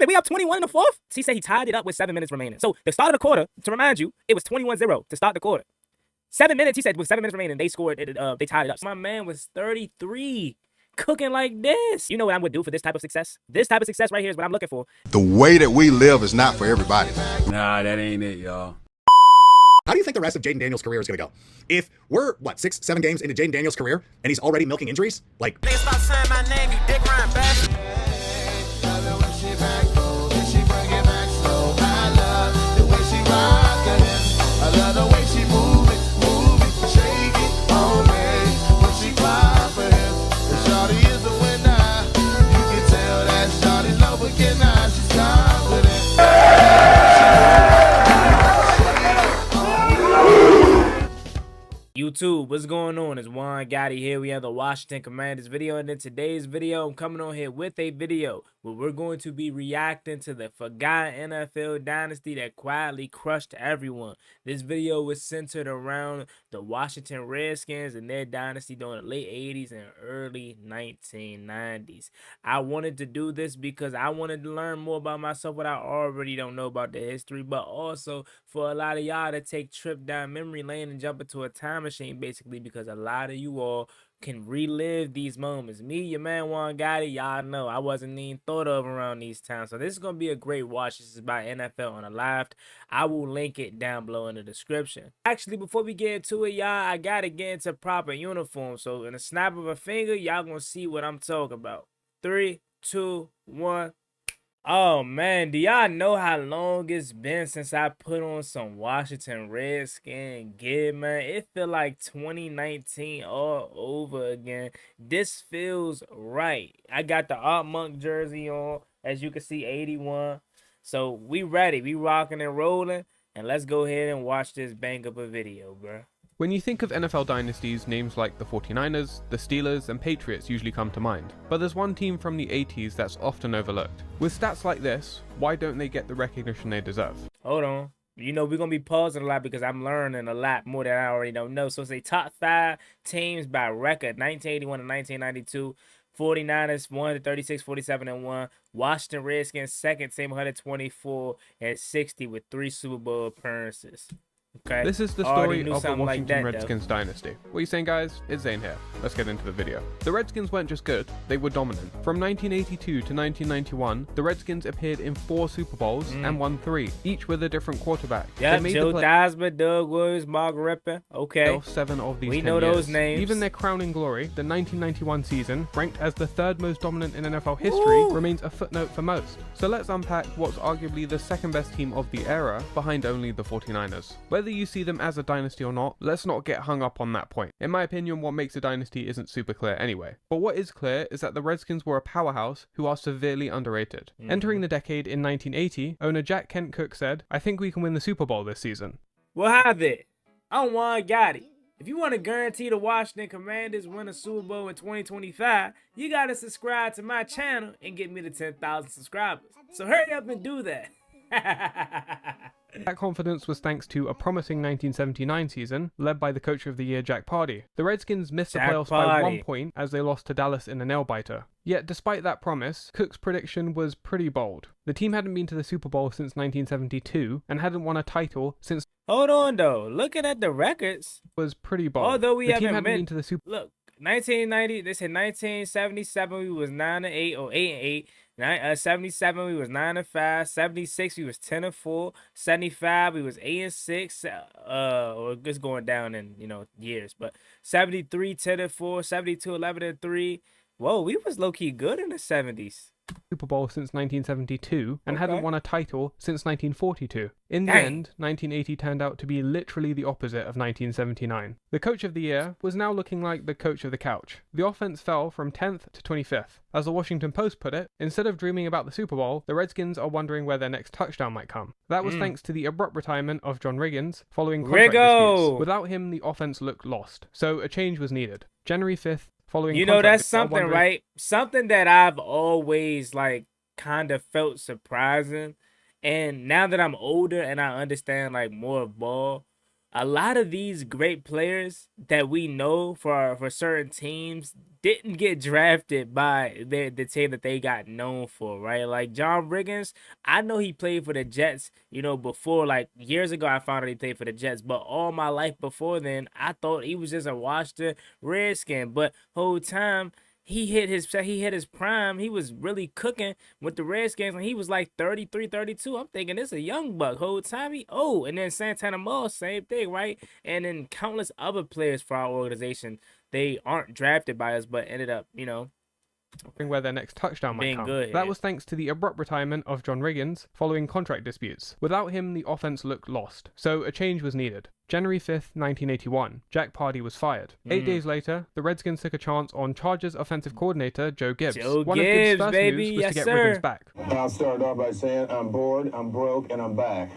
birthday. We up 21 in the fourth. He said he tied it up with 7 minutes remaining. So the start of the quarter, to remind you, it was 21-0 to start the quarter. 7 minutes, he said, with 7 minutes remaining, they scored it. They tied it up. So my man was 33. Cooking like this. You know what I would do for this type of success? This type of success right here is what I'm looking for. The way that we live is not for everybody. Nah, that ain't it, y'all. How do you think the rest of Jaden Daniels' career is going to go? If we're, 6, 7 games into Jaden Daniels' career, and he's already milking injuries? Like, Nigga, stop saying my name, you dick riding bastard. I love the way she move it, shake it on me. When she cry for him, and Shawty is the winner. You can tell that Shawty's no beginner, she's confident. YouTube, what's going on? It's Juan Gotti here. We have the Washington Commanders video, and in today's video, I'm coming on here with a video where we're going to be reacting to the forgotten NFL dynasty that quietly crushed everyone. This video was centered around the Washington Redskins and their dynasty during the late 80s and early 1990s. I wanted to do this because I wanted to learn more about myself, what I already don't know about the history, but also for a lot of y'all to take a trip down memory lane and jump into a time machine, basically, because a lot of you all can relive these moments. Me, your man Juan Gotti, y'all know I wasn't even thought of around these times. So this is going to be a great watch. This is by NFL on the Left. I will link it down below in the description. Actually, before we get into it, y'all, I got to get into proper uniform. So in a snap of a finger, y'all going to see what I'm talking about. 3, 2, 1. Oh man, do y'all know how long it's been since I put on some Washington Redskin gear, man? It feel like 2019 all over again. This feels right. I got the Art Monk jersey on, as you can see, 81. So we ready. We rocking and rolling. And let's go ahead and watch this bang up a video, bro. When you think of NFL dynasties, names like the 49ers, the Steelers, and Patriots usually come to mind. But there's one team from the 80s that's often overlooked. With stats like this, why don't they get the recognition they deserve? Hold on. You know, we're going to be pausing a lot because I'm learning a lot more that I already don't know. So it's a top 5 teams by record, 1981 to 1992. 49ers 136, 47 and 1. Washington Redskins second team 124 and 60 with 3 Super Bowl appearances. Okay. This is the story of the Washington like that, Redskins dynasty. What are you saying, guys? It's Zane here. Let's get into the video. The Redskins weren't just good, they were dominant. From 1982 to 1991, the Redskins appeared in 4 Super Bowls and won 3, each with a different quarterback. Yeah, Joe Gibbs, Doug Williams, Mark Rippon. Okay. 7 of these we 10 know years. those names. Even their crowning glory, the 1991 season, ranked as the 3rd most dominant in NFL history, remains a footnote for most. So let's unpack what's arguably the 2nd best team of the era, behind only the 49ers. Whether you see them as a dynasty or not, let's not get hung up on that point. In my opinion, what makes a dynasty isn't super clear anyway. But what is clear is that the Redskins were a powerhouse who are severely underrated. Entering the decade in 1980, owner Jack Kent Cooke said, "I think we can win the Super Bowl this season." Well, have it. I'm Juan Gotti. If you want to guarantee the Washington Commanders win a Super Bowl in 2025, you got to subscribe to my channel and get me to 10,000 subscribers. So hurry up and do that. That confidence was thanks to a promising 1979 season, led by the Coach of the Year Jack Pardee. The Redskins missed the playoffs by 1 point as they lost to Dallas in a nail-biter. Yet despite that promise, Cook's prediction was pretty bold. The team hadn't been to the Super Bowl since 1972 and hadn't won a title since... Hold on though, looking at the records... ...was pretty bold. Although we haven't been to the Super... Look, 1990, they said 1977 we was 9-8 or 8-8. 77 we was 9-5. 76 we was 10-4. 75 we was 8-6. Or just going down in years, but 73 10-4. 72 11-3. Whoa, we was low key good in the 70s. Super Bowl since 1972 and hadn't won a title since 1942. In the Dang. end, 1980 turned out to be literally the opposite of 1979. The Coach of the Year was now looking like the coach of the couch. The offense fell from 10th to 25th. As the Washington Post put it, instead of dreaming about the Super Bowl, the Redskins are wondering where their next touchdown might come. That was thanks to the abrupt retirement of John Riggins following contract disputes. Without him, the offense looked lost, so a change was needed. January 5th, following that's something, right? Something that I've always kind of felt surprising, and now that I'm older and I understand more of ball, a lot of these great players that we know for certain teams didn't get drafted by the team that they got known for, right? Like John Riggins, I know he played for the Jets, before, like years ago I found out he played for the Jets, but all my life before then, I thought he was just a Washington Redskin. But whole time he hit his prime. He was really cooking with the Redskins when he was like 33, 32. I'm thinking this a young buck. Whole time and then Santana Moss, same thing, right? And then countless other players for our organization. They aren't drafted by us, but ended up, where their next touchdown might being come. good. That was thanks to the abrupt retirement of John Riggins following contract disputes. Without him, the offense looked lost, so a change was needed. January 5th, 1981, Jack Pardee was fired. 8 days later, the Redskins took a chance on Chargers offensive coordinator Joe Gibbs. Gibbs, One of Gibbs' first baby. moves was Yes, to get sir. Riggins back. I'll start off by saying I'm bored, I'm broke, and I'm back.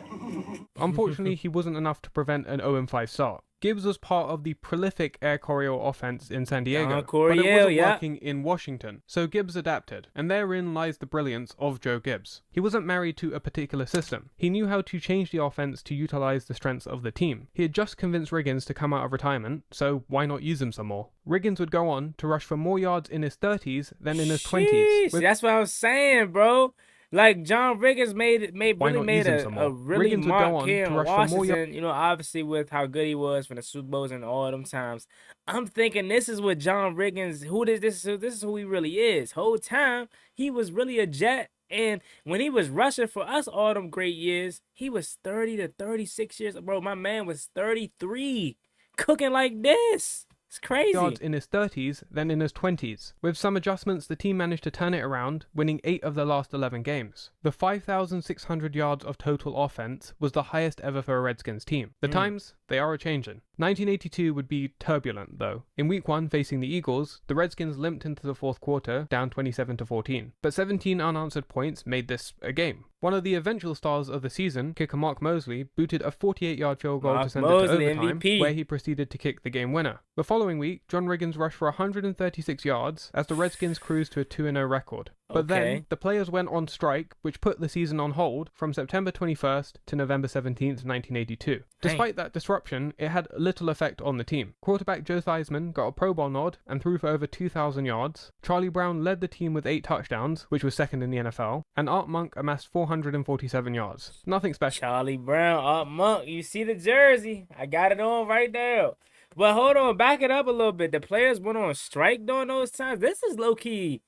Unfortunately, he wasn't enough to prevent an 0-5 start. Gibbs was part of the prolific Air Coryell offense in San Diego, but it Coryell, wasn't yeah. working in Washington, so Gibbs adapted, and therein lies the brilliance of Joe Gibbs. He wasn't married to a particular system. He knew how to change the offense to utilize the strengths of the team. He had just convinced Riggins to come out of retirement, so why not use him some more? Riggins would go on to rush for more yards in his 30s than in his 20s. Sheesh, that's what I was saying, bro. Like John Riggins made a really Riggins would go on here to in rush for more Washington, obviously with how good he was for the Super Bowls and all them times. I'm thinking this is what John Riggins, this is who he really is. Whole time he was really a Jet, and when he was rushing for us all them great years, he was 30 to 36 years. Bro, my man was 33, cooking like this. It's crazy. Yards in his 30s than in his 20s. With some adjustments, the team managed to turn it around, winning 8 of the last 11 games. The 5,600 yards of total offense was the highest ever for a Redskins team. The times, they are a-changin'. 1982 would be turbulent, though. In Week 1, facing the Eagles, the Redskins limped into the fourth quarter, down 27-14. But 17 unanswered points made this a game. One of the eventual stars of the season, kicker Mark Mosley, booted a 48-yard field goal to send it to overtime, MVP. where he proceeded to kick the game winner. The following week, John Riggins rushed for 136 yards as the Redskins cruised to a 2-0 record. But then, the players went on strike, which put the season on hold from September 21st to November 17th, 1982. Despite that disruption, it had little effect on the team. Quarterback Joe Theismann got a Pro Bowl nod and threw for over 2,000 yards. Charlie Brown led the team with 8 touchdowns, which was second in the NFL, and Art Monk amassed 447 yards. Nothing special. Charlie Brown, Art Monk, you see the jersey. I got it on right now. But hold on, back it up a little bit. The players went on strike during those times. This is low-key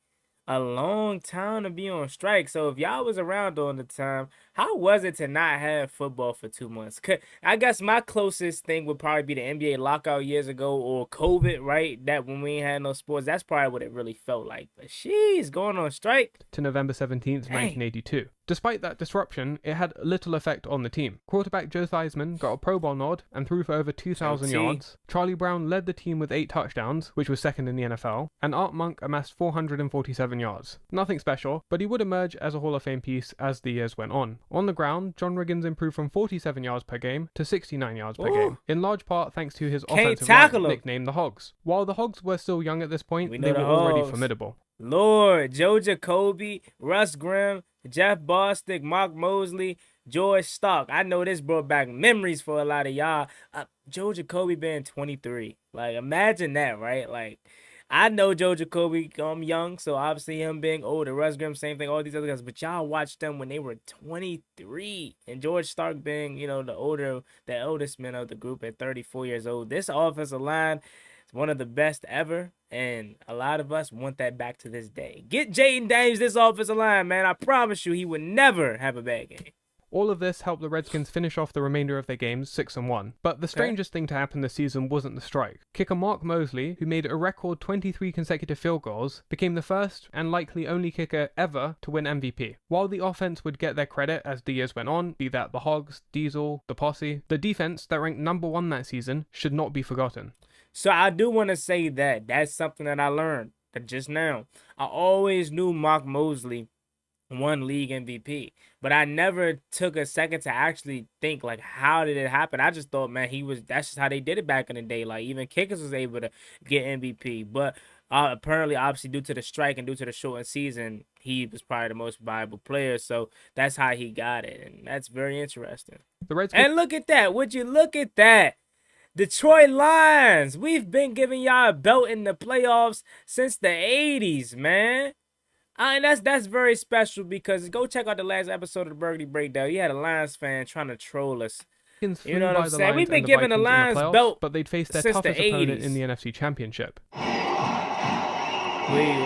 a long time to be on strike. So if y'all was around during the time, how was it to not have football for 2 months? I guess my closest thing would probably be the NBA lockout years ago or COVID, right? That when we ain't had no sports, that's probably what it really felt like. But she's going on strike. To November 17th, 1982. Despite that disruption, it had little effect on the team. Quarterback Joe Theismann got a Pro Bowl nod and threw for over 2,000 yards. Charlie Brown led the team with 8 touchdowns, which was second in the NFL, and Art Monk amassed 447 yards. Nothing special, but he would emerge as a Hall of Fame piece as the years went on. On the ground, John Riggins improved from 47 yards per game to 69 yards per game, in large part thanks to his offensive line, nicknamed the Hogs. While the Hogs were still young at this point, they were already formidable. Lord, Joe Jacoby, Russ Grimm, Jeff Bostic, Mark Mosley, George Stark. I know this brought back memories for a lot of y'all. Joe Jacoby being 23. Like, imagine that, right? Like, I know Joe Jacoby, I'm young, so obviously him being older. Russ Grimm, same thing, all these other guys. But y'all watched them when they were 23. And George Stark being, the oldest man of the group at 34 years old. This offensive line is one of the best ever. And a lot of us want that back to this day. Get Jaden Daniels this offensive line, man. I promise you he would never have a bad game. All of this helped the Redskins finish off the remainder of their games 6-1. But the strangest thing to happen this season wasn't the strike. Kicker Mark Mosley, who made a record 23 consecutive field goals, became the first and likely only kicker ever to win MVP. While the offense would get their credit as the years went on, be that the Hogs, Diesel, the Posse, the defense that ranked number 1 that season should not be forgotten. So I do want to say that that's something that I learned just now. I always knew Mark Mosley won league MVP, but I never took a second to actually think, like, how did it happen? I just thought, man, that's just how they did it back in the day. Like, even kickers was able to get MVP. But Apparently, obviously, due to the strike and due to the shortened season, he was probably the most valuable player. So that's how he got it. And that's very interesting. The Redskins. And look at that. Would you look at that? Detroit Lions. We've been giving y'all a belt in the playoffs since the 80s, man. And that's very special because go check out the last episode of the Burgundy Breakdown. You had a Lions fan trying to troll us. You know what I'm saying? We've been giving the Lions belt, but they'd faced their since the toughest opponent 80s. in the NFC Championship. We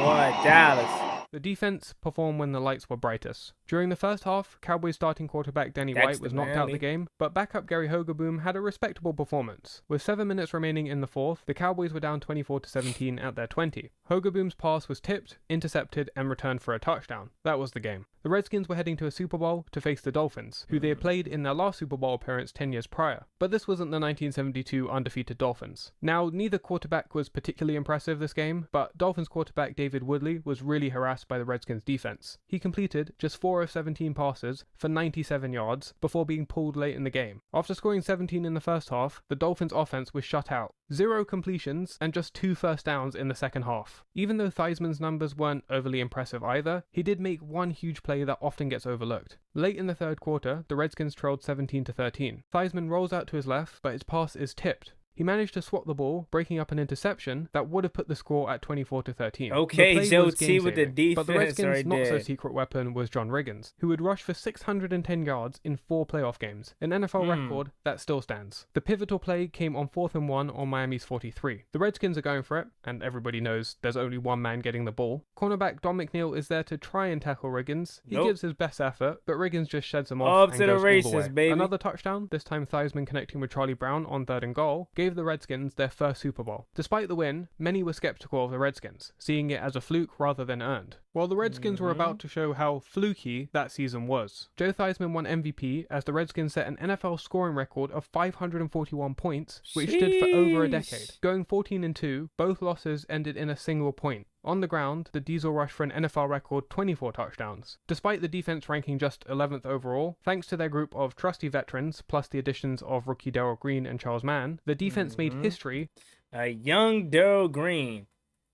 won Dallas. The defense performed when the lights were brightest. During the first half, Cowboys starting quarterback Danny White was knocked out the game, but backup Gary Hogaboom had a respectable performance. With 7 minutes remaining in the fourth, the Cowboys were down 24-17 at their 20. Hogaboom's pass was tipped, intercepted, and returned for a touchdown. That was the game. The Redskins were heading to a Super Bowl to face the Dolphins, who they had played in their last Super Bowl appearance 10 years prior. But this wasn't the 1972 undefeated Dolphins. Now, neither quarterback was particularly impressive this game, but Dolphins quarterback David Woodley was really harassed by the Redskins defense. He completed just 4 of 17 passes for 97 yards before being pulled late in the game. After scoring 17 in the first half, the Dolphins offense was shut out. 0 completions and just 2 first downs in the second half. Even though Theismann's numbers weren't overly impressive either, he did make one huge play that often gets overlooked. Late in the third quarter, the Redskins trailed 17-13. Theismann rolls out to his left, but his pass is tipped. He managed to swat the ball, breaking up an interception that would have put the score at 24-13. Okay, Joe T with the defense. But the Redskins' right not so there. secret weapon was John Riggins, who would rush for 610 yards in 4 playoff games, an NFL record that still stands. The pivotal play came on 4th and 1 on Miami's 43. The Redskins are going for it, and everybody knows there's only one man getting the ball. Cornerback Don McNeil is there to try and tackle Riggins. He gives his best effort, but Riggins just sheds him off and to the goes all races, the way. baby. Another touchdown, this time Theismann connecting with Charlie Brown on 3rd and goal, gave the Redskins their first Super Bowl. Despite the win, many were skeptical of the Redskins, seeing it as a fluke rather than earned. While the Redskins were about to show how fluky that season was. Joe Theismann won MVP as the Redskins set an NFL scoring record of 541 points, which stood for over a decade. Going 14-2, both losses ended in a single point. On the ground, the Diesel rushed for an NFL record 24 touchdowns. Despite the defense ranking just 11th overall, thanks to their group of trusty veterans, plus the additions of rookie Darrell Green and Charles Mann, the defense made history. A young Darrell Green.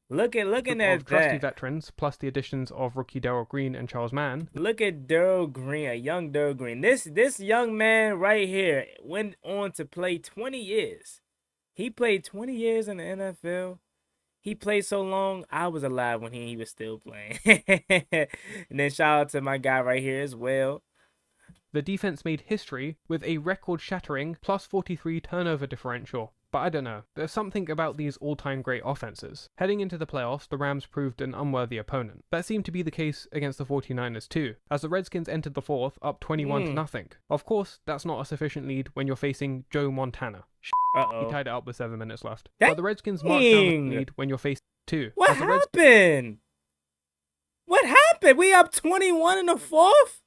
Looking at trusty that. veterans, plus the additions of rookie Darrell Green and Charles Mann. Look at Darrell Green, a young Darrell Green. This young man right here went on to play 20 years. He played 20 years in the NFL. He played so long, I was alive when he was still playing. And then shout out to my guy right here as well. The defense made history with a record-shattering plus 43 turnover differential. But I don't know, there's something about these all-time great offenses. Heading into the playoffs, the Rams proved an unworthy opponent. That seemed to be the case against the 49ers too, as the Redskins entered the fourth up 21-0. Of course, that's not a sufficient lead when you're facing Joe Montana. He tied it up with 7 minutes left. But the Redskins marched down the lead when you're facing 2. What happened? What happened? We up 21 in the fourth?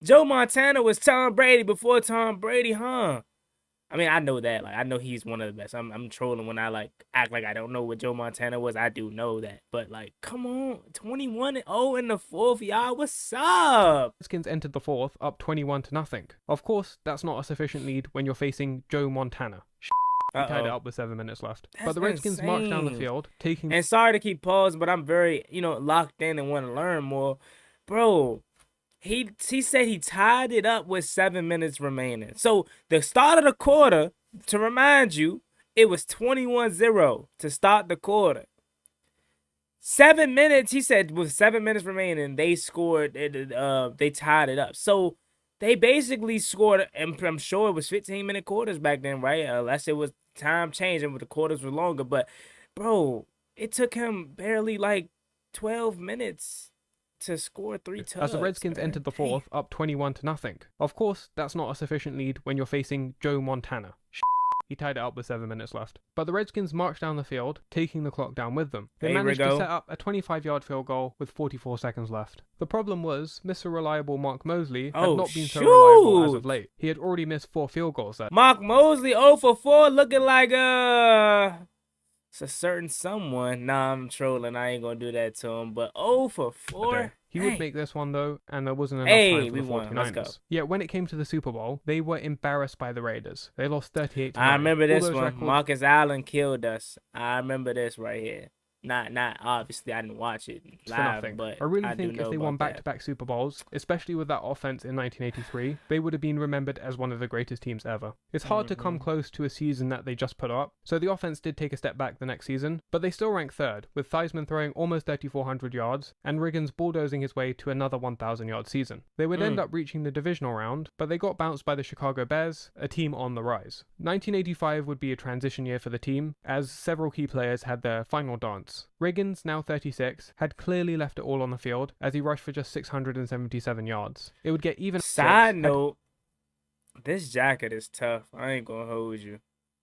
Joe Montana was Tom Brady before Tom Brady, huh? I mean, I know that. Like, I know he's one of the best. I'm trolling when I like act like I don't know what Joe Montana was. I do know that. But like, come on, 21-0 in the fourth, y'all. What's up? Redskins entered the fourth up 21-0. Of course, that's not a sufficient lead when you're facing Joe Montana. He tied it up with 7 minutes left. But the Redskins marched down the field, taking. And sorry to keep pausing, but I'm very, locked in and want to learn more, bro. He said he tied it up with 7 minutes remaining. So the start of the quarter, to remind you, it was 21-0 to start the quarter. 7 minutes, he said, with 7 minutes remaining, they scored. They tied it up. So they basically scored. And I'm sure it was 15-minute quarters back then, right? Unless it was time changing, but the quarters were longer. But bro, it took him barely like 12 minutes to score 3 touchdowns. As the Redskins entered the fourth up 21-0. Of course, that's not a sufficient lead when you're facing Joe Montana. He tied it up with 7 minutes left. But the Redskins marched down the field, taking the clock down with them. They managed to set up a 25-yard field goal with 44 seconds left. The problem was, Mr. Reliable Mark Mosley had not been so reliable as of late. He had already missed 4 field goals there. Mark Mosley 0 for 4, looking like it's a certain someone. Nah, I'm trolling. I ain't gonna do that to him. But 0 for 4. He would make this one though, and there wasn't enough time for the 49ers. Let's go. Yet when it came to the Super Bowl, they were embarrassed by the Raiders. They lost 38-9. I remember this one. Marcus Allen killed us. I remember this right here. Not obviously I didn't watch it for live, nothing. but I really do think know if they about won that. back-to-back Super Bowls, especially with that offense in 1983, they would have been remembered as one of the greatest teams ever. It's hard to come close to a season that they just put up, so the offense did take a step back the next season, but they still ranked third, with Theismann throwing almost 3,400 yards and Riggins bulldozing his way to another 1,000-yard season. They would end up reaching the divisional round, but they got bounced by the Chicago Bears, a team on the rise. 1985 would be a transition year for the team, as several key players had their final dance. Riggins, now 36, had clearly left it all on the field as he rushed for just 677 yards. It would get even. Side note, this jacket is tough. I ain't gonna hold you.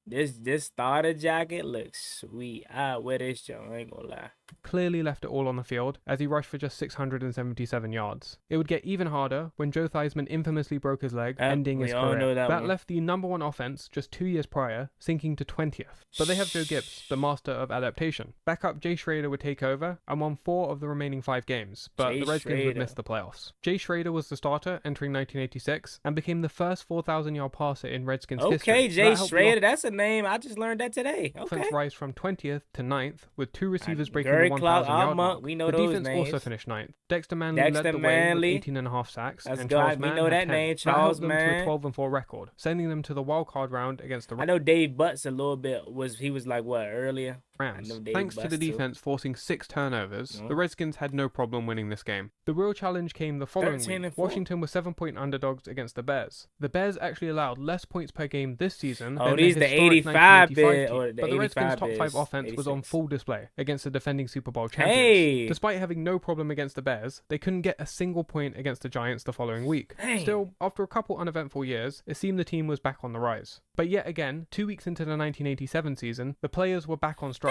This starter jacket looks sweet. I wear this joint, I ain't gonna lie. Clearly left it all on the field as he rushed for just 677 yards. It would get even harder when Joe Theismann infamously broke his leg, ending his career. That left the number one offense just 2 years prior sinking to 20th. But they have Joe Gibbs, the master of adaptation. Backup Jay Schrader would take over and won 4 of the remaining 5 games, but the Redskins would miss the playoffs. Jay Schrader was the starter entering 1986 and became the first 4,000-yard passer in Redskins history. Okay, Jay Schrader, that's a name. I just learned that today. Okay. Offense rise from 20th to 9th with 2 receivers breaking the 1,000-yard mark. We know the those defense names. also finished 9th. Dexter Manley led the way with 18.5 sacks, and Charles Mann had 10. Name, Charles Mann. That helped them to a 12-4 record, sending them to the wild card round against the Rams. I know Dave Butts a little bit. He was like what earlier? Thanks to the defense forcing 6 turnovers, the Redskins had no problem winning this game. The real challenge came the following week. Washington was 7-point underdogs against the Bears. The Bears actually allowed less points per game this season than the historic 85 team, but the Redskins' top 5 offense 86. was on full display against the defending Super Bowl champions. Despite having no problem against the Bears, they couldn't get a single point against the Giants the following week. Still, after a couple uneventful years, it seemed the team was back on the rise. But yet again, 2 weeks into the 1987 season, the players were back on strike.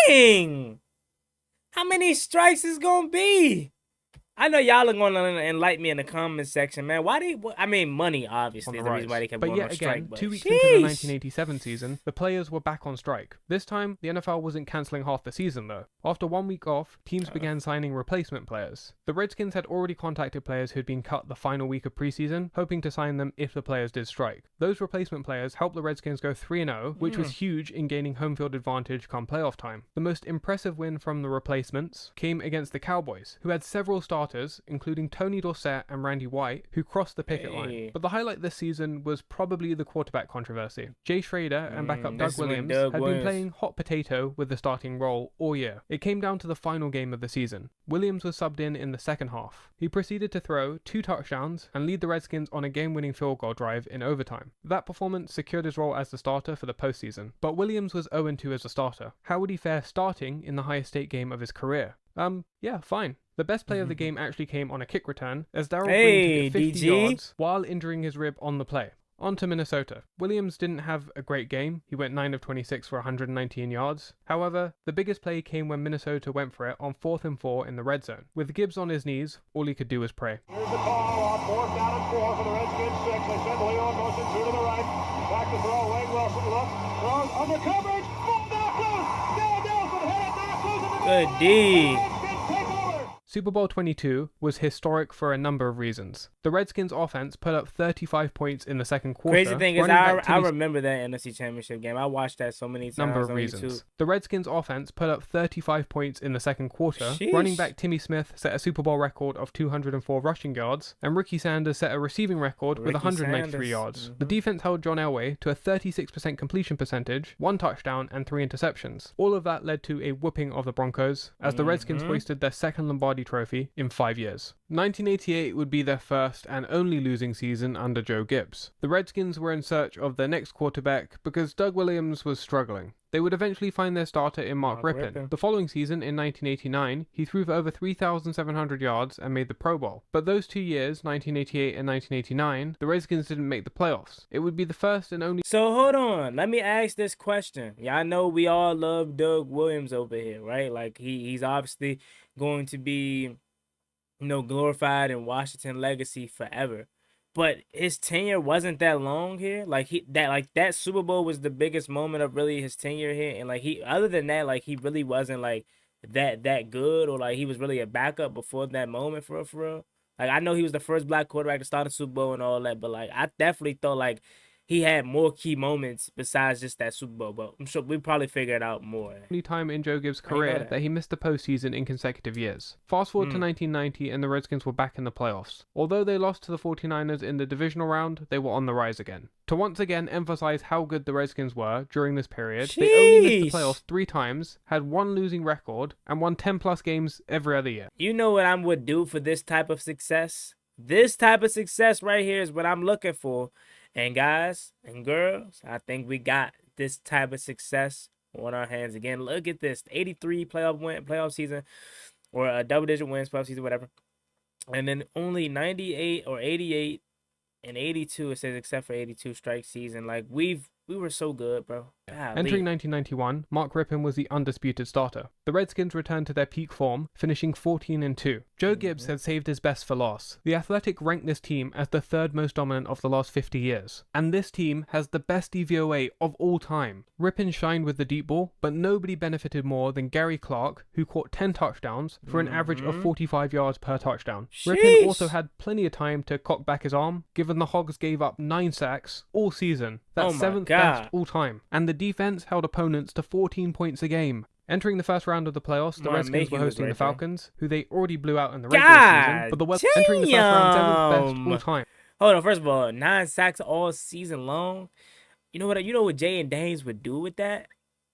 Dang! How many strikes is gonna be? I know y'all are going to enlighten me in the comment section, man. Money, obviously, is the reason why they kept going on strike. But 2 weeks into the 1987 season, the players were back on strike. This time, the NFL wasn't cancelling half the season, though. After 1 week off, teams began signing replacement players. The Redskins had already contacted players who had been cut the final week of preseason, hoping to sign them if the players did strike. Those replacement players helped the Redskins go 3-0, which was huge in gaining home field advantage come playoff time. The most impressive win from the replacements came against the Cowboys, who had several starters, including Tony Dorsett and Randy White, who crossed the picket line. But the highlight this season was probably the quarterback controversy. Jay Schrader and backup Doug Williams had been playing hot potato with the starting role all year. It came down to the final game of the season. Williams was subbed in the second half. He proceeded to throw 2 touchdowns and lead the Redskins on a game-winning field goal drive in overtime. That performance secured his role as the starter for the postseason. But Williams was 0-2 as a starter. How would he fare starting in the highest stake game of his career? Yeah, fine. The best play of the game actually came on a kick return, as Darryl Green took it 50 yards while injuring his rib on the play. On to Minnesota. Williams didn't have a great game. He went 9 of 26 for 119 yards. However, the biggest play came when Minnesota went for it on 4th and 4 in the red zone. With Gibbs on his knees, all he could do was pray. Here's the call on 4th down and 4 for the Redskins 6. They send Leo in motion 2 to the right. Back to throw. Wade Wilson looks. Throws under coverage. Ball knocked loose. Dale Nelson hit it. Knocked loose. Good D. Super Bowl 22 was historic for a number of reasons. The Redskins offense put up 35 points in the second quarter. Crazy thing is, I remember that NFC Championship game. I watched that so many times. Number of reasons. The Redskins offense put up 35 points in the second quarter. Running back Timmy Smith set a Super Bowl record of 204 rushing yards, and Ricky Sanders set a receiving record with 193 yards. The defense held John Elway to a 36% completion percentage, 1 touchdown, and 3 interceptions. All of that led to a whooping of the Broncos, as the Redskins hoisted their second Lombardi Trophy in 5 years. 1988 would be their first and only losing season under Joe Gibbs. The Redskins were in search of their next quarterback because Doug Williams was struggling. They would eventually find their starter in Mark Rippon. The following season, in 1989, he threw for over 3,700 yards and made the Pro Bowl. But those 2 years, 1988 and 1989, the Redskins didn't make the playoffs. It would be the first and only... So hold on, let me ask this question. Yeah, I know we all love Doug Williams over here, right? Like he's obviously going to be, glorified in Washington legacy forever. But his tenure wasn't that long here. That Super Bowl was the biggest moment of really his tenure here. And other than that, he really wasn't that good, or he was really a backup before that moment for real. I know he was the first black quarterback to start a Super Bowl and all that, but I definitely thought he had more key moments besides just that Super Bowl. But I'm sure we probably figure it out more. Only time in Joe Gibbs' I know career that. that he missed the postseason in consecutive years. Fast forward to 1990 and the Redskins were back in the playoffs. Although they lost to the 49ers in the divisional round, they were on the rise again. To once again emphasize how good the Redskins were during this period, they only missed the playoffs 3 times, had 1 losing record, and won 10+ games every other year. You know what I would do for this type of success? This type of success right here is what I'm looking for. And guys and girls, I think we got this type of success on our hands again. Look at this, 83 playoff season, or a double-digit wins playoff season, whatever. And then only 98 or 88 and 82, it says, except for 82 strike season. Like, we were so good, bro. Golly. Entering 1991, Mark Rippon was the undisputed starter. The Redskins returned to their peak form, finishing 14-2. Joe Gibbs had saved his best for last. The Athletic ranked this team as the 3rd most dominant of the last 50 years. And this team has the best DVOA of all time. Rippon shined with the deep ball, but nobody benefited more than Gary Clark, who caught 10 touchdowns for an average of 45 yards per touchdown. Rippon also had plenty of time to cock back his arm, given the Hogs gave up 9 sacks all season. That's 7th best all time. And the defense held opponents to 14 points a game. Entering the first round of the playoffs, the Redskins were hosting the Falcons, who they already blew out in the regular season, but the weather entering the first round, 7th best all time. Hold on, first of all, 9 sacks all season long. You know what Jay and Danes would do with that?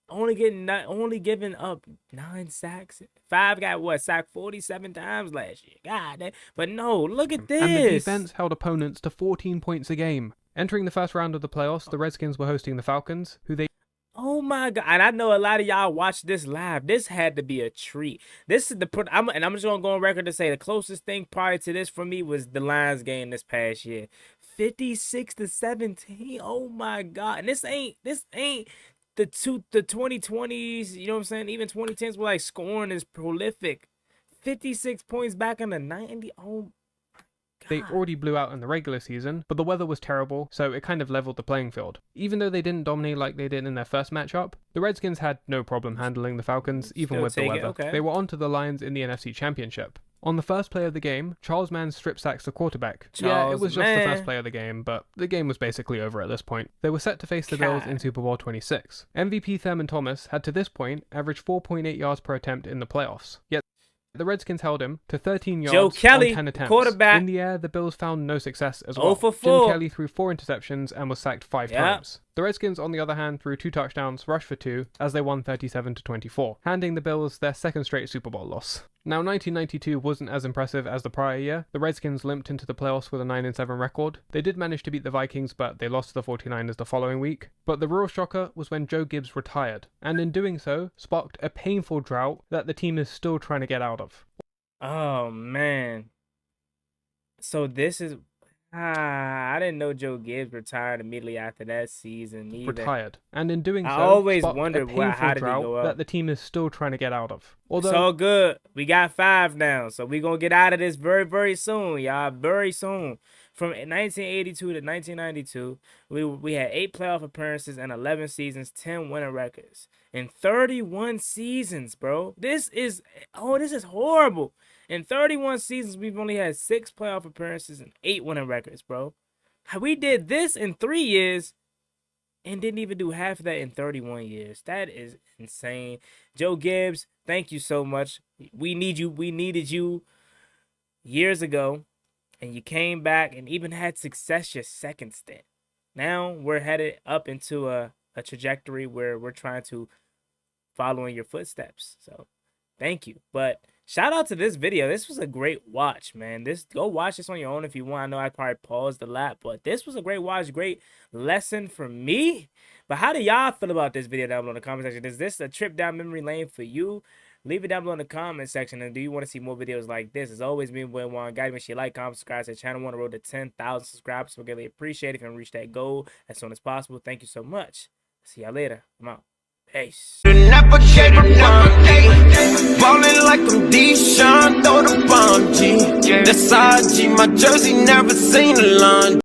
Only giving up 9 sacks. 5 got sacked 47 times last year. God damn. But no, look at this. And the defense held opponents to 14 points a game. Entering the first round of the playoffs, the Redskins were hosting the Falcons, who they... Oh my God. And I know a lot of y'all watched this live. This had to be a treat. This is I'm just going to go on record to say the closest thing prior to this for me was the Lions game this past year. 56-17. Oh my God. And this ain't the 2020s, you know what I'm saying? Even 2010s were like scoring is prolific. 56 points back in the 90. Oh, they already blew out in the regular season, but the weather was terrible, so it kind of leveled the playing field. Even though they didn't dominate like they did in their first matchup, the Redskins had no problem handling the Falcons, even with the weather. They were on to the Lions in the NFC Championship. On the first play of the game, Charles Mann strip sacks the quarterback. Yeah, it was just the first play of the game, but the game was basically over at this point. They were set to face the Bills in Super Bowl 26. MVP Thurman Thomas had to this point averaged 4.8 yards per attempt in the playoffs. Yet the Redskins held him to 13 yards Joe Kelly, on 10 attempts. Quarterback. In the air, the Bills found no success as well. 0 for 4. Jim Kelly threw 4 interceptions and was sacked 5 times. The Redskins, on the other hand, threw 2 touchdowns, rushed for 2, as they won 37-24, handing the Bills their 2nd straight Super Bowl loss. Now, 1992 wasn't as impressive as the prior year. The Redskins limped into the playoffs with a 9-7 record. They did manage to beat the Vikings, but they lost to the 49ers the following week. But the real shocker was when Joe Gibbs retired, and in doing so, sparked a painful drought that the team is still trying to get out of. Oh, man. So this is... I didn't know Joe Gibbs retired immediately after that season either. Retired. And in doing so, I always sparked wondered a painful how did he drought go up. that the team is still trying to get out of. Although, it's all good. We got 5 now, so we're going to get out of this very, very soon, y'all. Very soon. From 1982 to 1992, we had 8 playoff appearances and 11 seasons, 10 winning records. In 31 seasons, bro. This is horrible. In 31 seasons, we've only had 6 playoff appearances and 8 winning records, bro. We did this in 3 years and didn't even do half of that in 31 years. That is insane. Joe Gibbs, thank you so much. We need you. We needed you years ago, and you came back and even had success your 2nd stint. Now we're headed up into a trajectory where we're trying to follow in your footsteps. So thank you. But shout out to this video. This was a great watch, man. Go watch this on your own if you want. I know I probably paused a lot, but this was a great watch, great lesson for me. But how do y'all feel about this video down below in the comment section? Is this a trip down memory lane for you? Leave it down below in the comment section. And do you want to see more videos like this? As always, me and juangottibusiness. Make sure you like, comment, subscribe to the channel. On the road to 10,000 subscribers. We'll greatly appreciate it if you can reach that goal as soon as possible. Thank you so much. See y'all later. I'm out. Peace. Never gave up on ballin' like I'm Deshaun, throw the bomb G. That's IG, my jersey never seen a line.